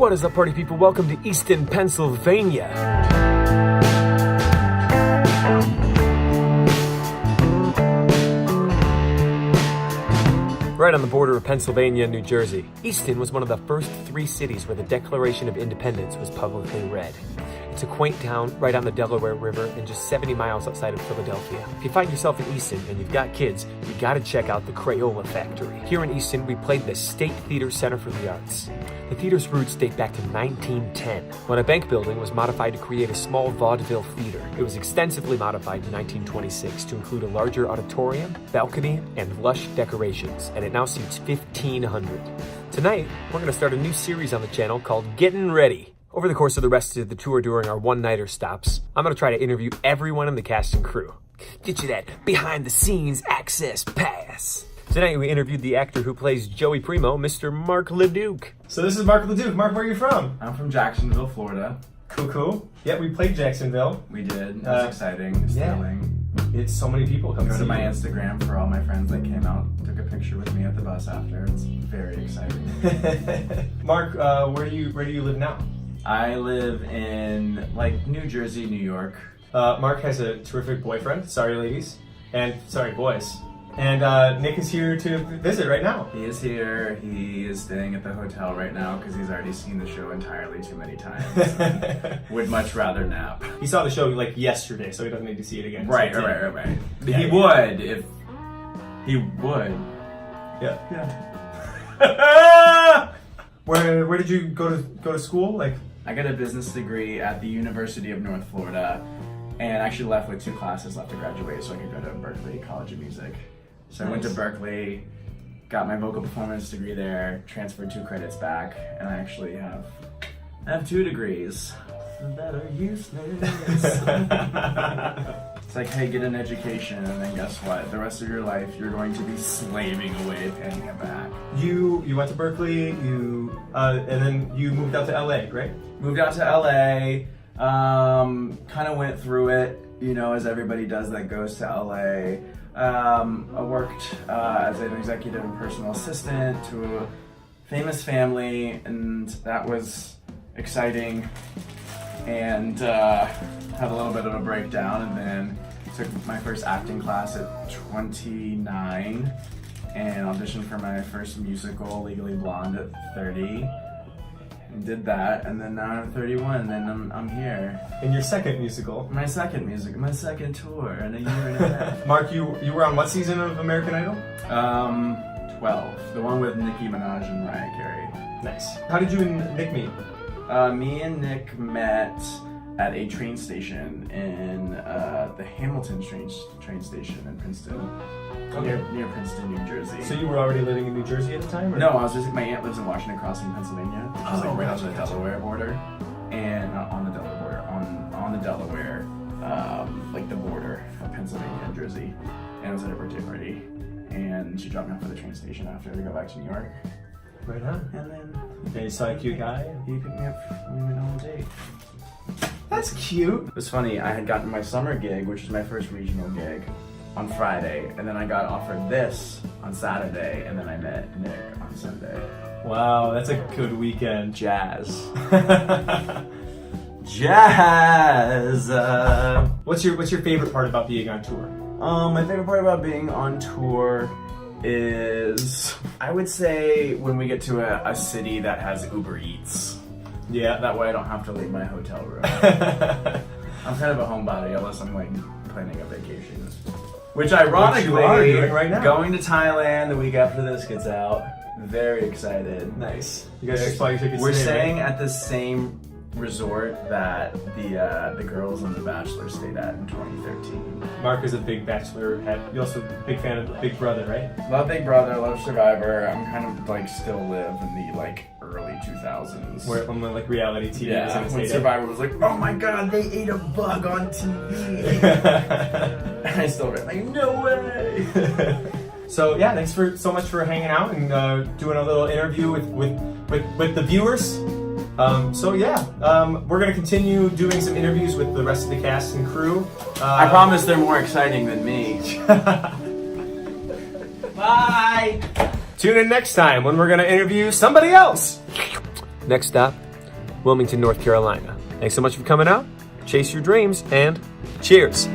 What is up, party people? Welcome to Easton, Pennsylvania. Right on the border of Pennsylvania and New Jersey, Easton was one of the first 3 cities where the Declaration of Independence was publicly read. It's a quaint town right on the Delaware River and just 70 miles outside of Philadelphia. If you find yourself in Easton and you've got kids, you gotta check out the Crayola Factory. Here in Easton, we played the State Theater Center for the Arts. The theater's roots date back to 1910, when a bank building was modified to create a small vaudeville theater. It was extensively modified in 1926 to include a larger auditorium, balcony, and lush decorations, and it now seats 1,500. Tonight, we're gonna start a new series on the channel called Getting Ready. Over the course of the rest of the tour during our one-nighter stops, I'm going to try to interview everyone in the cast and crew. Get you that behind-the-scenes access pass. Tonight we interviewed the actor who plays Joey Primo, Mr. Mark LaDuke. So this is Mark LaDuke. Mark, where are you from? I'm from Jacksonville, Florida. Cool. Yeah, we played Jacksonville. We did. It was exciting. Thrilling. It's so many people come Go to my you. Instagram for all my friends that came out, took a picture with me at the bus after. It's very exciting. Mark, where do you live now? I live in New Jersey, New York. Mark has a terrific boyfriend. Sorry, ladies. And sorry, boys. And Nick is here to visit right now. He is here. He is staying at the hotel right now because he's already seen the show entirely too many times. Would much rather nap. He saw the show yesterday, so he doesn't need to see it again. Right. Yeah, he would if he would. Yeah. Yeah. Where did you go to school? I got a business degree at the University of North Florida, and actually left with 2 classes left to graduate so I could go to Berkeley College of Music. So I went to Berkeley, got my vocal performance degree there, transferred 2 credits back, and I actually have 2 degrees that are useless. It's like, hey, get an education, and then guess what? The rest of your life, you're going to be slaving away paying it back. You went to Berkeley, and then you moved out to LA, right? Moved out to LA, kind of went through it, as everybody does that goes to LA. I worked as an executive and personal assistant to a famous family, and that was exciting. And had a little bit of a breakdown, and then took my first acting class at 29 and auditioned for my first musical, Legally Blonde, at 30. And did that, and then now I'm 31, and then I'm here. In your second musical? My second tour in a year and a half. Mark, you were on what season of American Idol? 12. The one with Nicki Minaj and Mariah Carey. Nice. How did you and Nick meet? Me and Nick met at a train station in the Hamilton train station in Princeton, near Princeton, New Jersey. So you were already living in New Jersey at the time? Or? No, I was just. My aunt lives in Washington Crossing, Pennsylvania, which is right on the Delaware border, and on the Delaware border, on the Delaware, the border of Pennsylvania and Jersey. And I was at a birthday party, and she dropped me off at the train station after to go back to New York. Right on. And then you saw a cute guy? He picked me up and we went on a date. That's cute. It was funny, I had gotten my summer gig, which was my first regional gig, on Friday, and then I got offered this on Saturday, and then I met Nick on Sunday. Wow, that's a good weekend. Jazz. Jazz! What's your favorite part about being on tour? My favorite part about being on tour is, I would say, when we get to a city that has Uber Eats. Yeah. That way I don't have to leave my hotel room. I'm kind of a homebody unless I'm planning a vacation. Which ironically, you are doing right now. Going to Thailand the week after this gets out. Very excited. Nice. You guys just bought your tickets We're today, staying right? at the same resort that the girls on The Bachelor stayed at in 2013. Mark is a big Bachelor head. You're also a big fan of Big Brother, right? Love Big Brother, love Survivor. I'm kind of still live in the early 2000s. Where on reality TV. Yeah, when Survivor was oh my god, they ate a bug on TV. I still read no way. So yeah, thanks so much for hanging out and doing a little interview with the viewers. We're gonna continue doing some interviews with the rest of the cast and crew. I promise they're more exciting than me. Bye! Tune in next time when we're gonna interview somebody else. Next stop, Wilmington, North Carolina. Thanks so much for coming out. Chase your dreams and cheers.